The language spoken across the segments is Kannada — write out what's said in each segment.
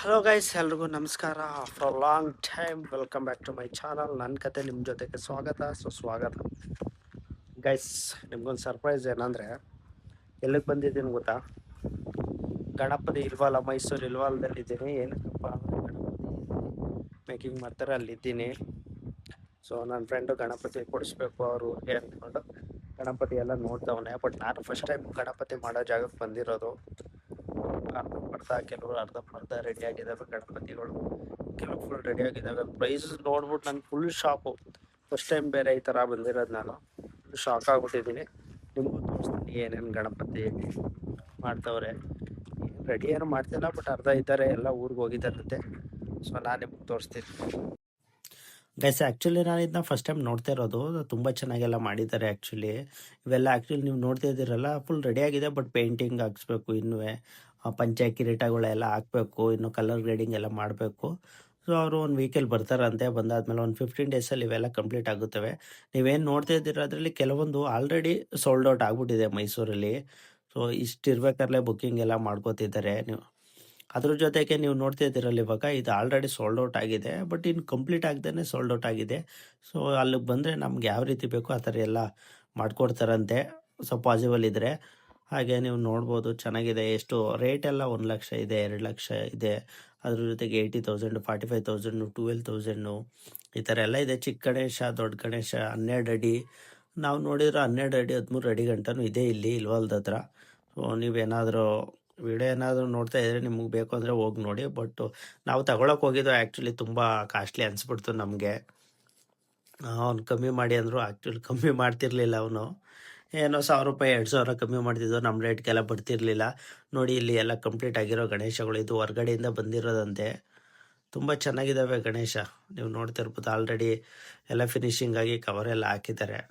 ಹಲೋ ಗೈಸ್, ಎಲ್ರಿಗೂ ನಮಸ್ಕಾರ. After long time welcome back to my channel. ನನ್ನ ಕತೆ ನಿಮ್ಮ ಜೊತೆಗೆ ಸ್ವಾಗತ ಸುಸ್ವಾಗತ. ಗೈಸ್, ನಿಮ್ಗೊಂದು ಸರ್ಪ್ರೈಸ್ ಏನಂದರೆ, ಎಲ್ಲಿಗೆ ಬಂದಿದ್ದೀನಿ ಗೊತ್ತಾ? ಗಣಪತಿ ಇಲ್ವಲ್ಲ, ಮೈಸೂರು ಇಲ್ವಲ್ದಲ್ಲಿದ್ದೀನಿ. ಏನಕ್ಕಪ್ಪ ಅಂದರೆ ಗಣಪತಿ ಮೇಕಿಂಗ್ ಮಾಡ್ತಾರೆ, ಅಲ್ಲಿದ್ದೀನಿ. ಸೊ ನನ್ನ ಫ್ರೆಂಡು ಗಣಪತಿ ಕೊಡಿಸ್ಬೇಕು ಅವರು ಊರಿಗೆ ಅಂದ್ಕೊಂಡು ಗಣಪತಿ ಎಲ್ಲ ನೋಡ್ತವನೆ. ಬಟ್ ನಾನು ಫಸ್ಟ್ ಟೈಮ್ ಗಣಪತಿ ಮಾಡೋ ಜಾಗಕ್ಕೆ ಬಂದಿರೋದು. ಅರ್ಧಂಬರ್ಧ ಕೆಲವರು ಅರ್ಧಂಬರ್ಧ ರೆಡಿ ಆಗಿದ್ದಾವೆ ಗಣಪತಿಗಳು, ಕೆಲವು ಫುಲ್ ರೆಡಿ ಆಗಿದ್ದಾವೆ. ಪ್ರೈಸ್ ನೋಡ್ಬಿಟ್ಟು ನಂಗೆ ಫುಲ್ ಶಾಕು. ಫಸ್ಟ್ ಟೈಮ್ ಬೇರೆ ಈ ಥರ ಬಂದಿರೋದು, ನಾನು ಶಾಕ್ ಆಗ್ಬಿಟ್ಟಿದ್ದೀನಿ. ನಿಮಗೂ ತೋರಿಸ್ತೀನಿ ಏನೇನು ಗಣಪತಿ ಮಾಡ್ತವ್ರೆ. ರೆಡಿ ಏನು ಮಾಡ್ತಿಲ್ಲ, ಬಟ್ ಅರ್ಧ ಇದ್ದಾರೆ, ಎಲ್ಲ ಊರಿಗೆ ಹೋಗಿದ್ದಾರಂತೆ. ಸೊ ನಾನು ನಿಮ್ಗೆ ತೋರಿಸ್ತೀನಿ. ಗೈಸ್, ಆ್ಯಕ್ಚುಲಿ ನಾನು ಇದನ್ನ ಫಸ್ಟ್ ಟೈಮ್ ನೋಡ್ತಾ ಇರೋದು. ತುಂಬ ಚೆನ್ನಾಗೆಲ್ಲ ಮಾಡಿದ್ದಾರೆ ಆ್ಯಕ್ಚುಲಿ. ಇವೆಲ್ಲ ಆ್ಯಕ್ಚುಲಿ ನೀವು ನೋಡ್ತಾ ಇದ್ದೀರಲ್ಲ, ಫುಲ್ ರೆಡಿಯಾಗಿದೆ. ಬಟ್ ಪೇಂಟಿಂಗ್ ಹಾಕ್ಸ್ಬೇಕು, ಇನ್ನೂ ಪಂಚೆ ಕಿರೀಟಗಳೆಲ್ಲ ಹಾಕಬೇಕು, ಇನ್ನು ಕಲರ್ ಗ್ರೇಡಿಂಗ್ ಎಲ್ಲ ಮಾಡಬೇಕು. ಸೊ ಅವರು ಒಂದು ವೀಕಲ್ಲಿ ಬರ್ತಾರಂತೆ. ಬಂದಾದ್ಮೇಲೆ ಒಂದು 15 ಡೇಸಲ್ಲಿ ಇವೆಲ್ಲ ಕಂಪ್ಲೀಟ್ ಆಗುತ್ತವೆ. ನೀವೇನು ನೋಡ್ತಾ ಇದ್ದೀರ ಅದರಲ್ಲಿ ಕೆಲವೊಂದು ಆಲ್ರೆಡಿ ಸೋಲ್ಡ್ ಔಟ್ ಆಗಿಬಿಟ್ಟಿದೆ ಮೈಸೂರಲ್ಲಿ. ಸೊ ಇಷ್ಟಿರ್ಬೇಕಾದ್ರೆ ಬುಕ್ಕಿಂಗ್ ಎಲ್ಲ ಮಾಡ್ಕೋತಿದ್ದಾರೆ. ನೀವು ಅದ್ರ ಜೊತೆಗೆ ನೀವು ನೋಡ್ತಾ ಇದ್ದೀರಲ್ಲ, ಇವಾಗ ಇದು ಆಲ್ರೆಡಿ ಸೋಲ್ಡ್ ಔಟ್ ಆಗಿದೆ. ಬಟ್ ಇನ್ನು ಕಂಪ್ಲೀಟ್ ಆಗದೇ ಸೋಲ್ಡ್ ಔಟ್ ಆಗಿದೆ. ಸೊ ಅಲ್ಲಿಗೆ ಬಂದರೆ ನಮ್ಗೆ ಯಾವ ರೀತಿ ಬೇಕೋ ಆ ಥರ ಎಲ್ಲ ಮಾಡಿಕೊಡ್ತಾರಂತೆ, ಸೊ ಪಾಸಿಬಲ್ ಇದ್ದರೆ. ಹಾಗೆ ನೀವು ನೋಡ್ಬೋದು, ಚೆನ್ನಾಗಿದೆ. ಎಷ್ಟು ರೇಟ್ ಎಲ್ಲ 1 ಲಕ್ಷ ಇದೆ, 2 ಲಕ್ಷ ಇದೆ. ಅದ್ರ ಜೊತೆಗೆ 80,000, 45,000, 12,000 ಈ ಥರ ಎಲ್ಲ ಇದೆ. ಚಿಕ್ಕ ಗಣೇಶ, ದೊಡ್ಡ ಗಣೇಶ 12 ಅಡಿ. ನಾವು ನೋಡಿದ್ರೆ 12 ಅಡಿ 13 ಅಡಿ ಗಂಟನೂ ಇದೆ ಇಲ್ಲಿ ಇಲ್ವಲ್ದ ಹತ್ರ. ಸೊ ನೀವೇನಾದರೂ ವಿಡಿಯೋ ಏನಾದರೂ ನೋಡ್ತಾ ಇದ್ದರೆ ನಿಮಗೆ ಬೇಕು ಅಂದರೆ ಹೋಗಿ ನೋಡಿ. ಬಟ್ ನಾವು ತಗೊಳಕ್ಕೆ ಹೋಗಿದ್ದು ಆ್ಯಕ್ಚುಲಿ ತುಂಬ ಕಾಸ್ಟ್ಲಿ ಅನಿಸ್ಬಿಡ್ತು ನಮಗೆ. ಅವ್ನು ಕಮ್ಮಿ ಮಾಡಿ ಅಂದರು, ಆ್ಯಕ್ಚುಲಿ ಕಮ್ಮಿ ಮಾಡ್ತಿರ್ಲಿಲ್ಲ ಅವನು. ಏನೋ 1,000 ರೂಪಾಯಿ 2,000 ಕಮ್ಮಿ ಮಾಡ್ತಿದ್ದೋ, ನಮ್ಮ ರೇಟ್ಗೆಲ್ಲ ಬರ್ತಿರ್ಲಿಲ್ಲ. ನೋಡಿ, ಇಲ್ಲಿ ಎಲ್ಲ ಕಂಪ್ಲೀಟ್ ಆಗಿರೋ ಗಣೇಶಗಳು, ಇದು ಹೊರ್ಗಡೆಯಿಂದ ಬಂದಿರೋದಂತೆ. ತುಂಬ ಚೆನ್ನಾಗಿದ್ದಾವೆ ಗಣೇಶ, ನೀವು ನೋಡ್ತಿರ್ಬೋದು. ಆಲ್ರೆಡಿ ಎಲ್ಲ ಫಿನಿಶಿಂಗ್ ಆಗಿ ಕವರೆಲ್ಲ ಹಾಕಿದ್ದಾರೆ.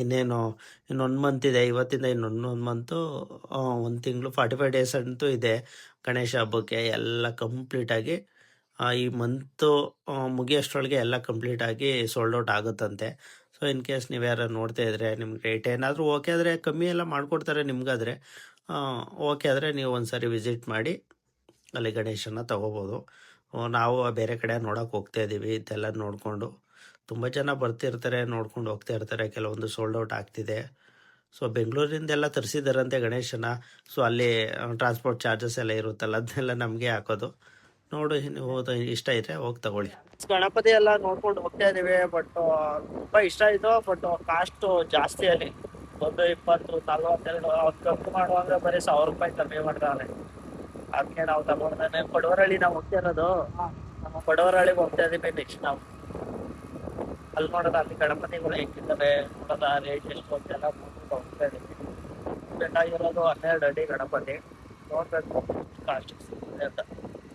ಇನ್ನೇನು ಇನ್ನೊಂದು ಮಂತ್ ಇದೆ, ಇವತ್ತಿಂದ ಇನ್ನೊಂದು ಮಂತು, 1 ತಿಂಗಳು 45 ಡೇಸ್ ಅಂತೂ ಇದೆ ಗಣೇಶ ಹಬ್ಬಕ್ಕೆ. ಎಲ್ಲ ಕಂಪ್ಲೀಟಾಗಿ ಈ ಮಂತು ಮುಗಿಯೋಷ್ಟರೊಳಗೆ ಎಲ್ಲ ಕಂಪ್ಲೀಟಾಗಿ ಸೋಲ್ಡ್ ಔಟ್ ಆಗುತ್ತಂತೆ. ಸೊ ಇನ್ ಕೇಸ್ ನೀವು ಯಾರು ನೋಡ್ತಾ ಇದ್ರೆ, ನಿಮ್ಗೆ ರೇಟ್ ಏನಾದರೂ ಓಕೆ ಆದರೆ ಕಮ್ಮಿ ಎಲ್ಲ ಮಾಡಿಕೊಡ್ತಾರೆ. ನಿಮ್ಗಾದರೆ ಓಕೆ ಆದರೆ ನೀವು ಒಂದು ಸಾರಿ ವಿಸಿಟ್ ಮಾಡಿ ಅಲ್ಲಿ ಗಣೇಶನ ತೊಗೋಬೋದು. ನಾವು ಬೇರೆ ಕಡೆ ನೋಡೋಕೆ ಹೋಗ್ತಾ ಇದ್ದೀವಿ, ಇದೆಲ್ಲ ನೋಡಿಕೊಂಡು. ತುಂಬ ಜನ ಬರ್ತಿರ್ತಾರೆ, ನೋಡ್ಕೊಂಡು ಹೋಗ್ತಾ ಇರ್ತಾರೆ. ಕೆಲವೊಂದು ಸೋಲ್ಡ್ ಔಟ್ ಆಗ್ತಿದೆ. ಸೊ ಬೆಂಗಳೂರಿಂದೆಲ್ಲ ತರಿಸಿದಾರಂತೆ ಗಣೇಶನ. ಸೊ ಅಲ್ಲಿ ಟ್ರಾನ್ಸ್ಪೋರ್ಟ್ ಚಾರ್ಜಸ್ ಎಲ್ಲ ಇರುತ್ತಲ್ಲ, ಅದನ್ನೆಲ್ಲ ನಮಗೆ ಹಾಕೋದು. ನೋಡು, ನೀವು ಇಷ್ಟ ಇದ್ರೆ ಹೋಗಿ ತಗೊಳ್ಳಿ. ಗಣಪತಿ ಎಲ್ಲ ನೋಡ್ಕೊಂಡು ಹೋಗ್ತಾ ಇದೀವಿ. ಬಟ್ ತುಂಬ ಇಷ್ಟ ಆಯಿತು. ಬಟ್ ಕಾಸ್ಟು ಜಾಸ್ತಿ ಅಲ್ಲಿ, 120, 42. ಅವ್ರು ಕಮ್ಮಿ ಮಾಡುವಾಗ ಬರೀ 1,000 ರೂಪಾಯಿ ಕಮ್ಮಿ ಮಾಡ್ತಾರೆ. ಅದಕ್ಕೆ ನಾವು ತಗೊಂಡ್ರೆ ಪಡವರಳ್ಳಿ ನಾವು ಹೋಗ್ತಾ ಇರೋದು. ನಮ್ಮ ಪಡವರಳ್ಳಿಗೆ ಹೋಗ್ತಾ ಇದೀವಿ ನೆಕ್ಸ್ಟ್ ನಾವು. ಅಲ್ಲಿ ನೋಡೋದು, ಅಲ್ಲಿ ಗಣಪತಿಗಳು ಹೆಂಗಿದ್ದಾರೆ ನೋಡೋದ, ರೇಟ್ ಎಷ್ಟು ಅಂತೆಲ್ಲ ನೋಡ್ಕೊಂಡು ಹೋಗ್ತಾ ಇದೀವಿ. ಬೇಕಾಗಿರೋದು 12 ಅಡಿ ಗಣಪತಿ. ನೋಡ್ಬೇಕು ಕಾಸ್ಟ್ ಸಿಗ್ತದೆ ಅಂತ.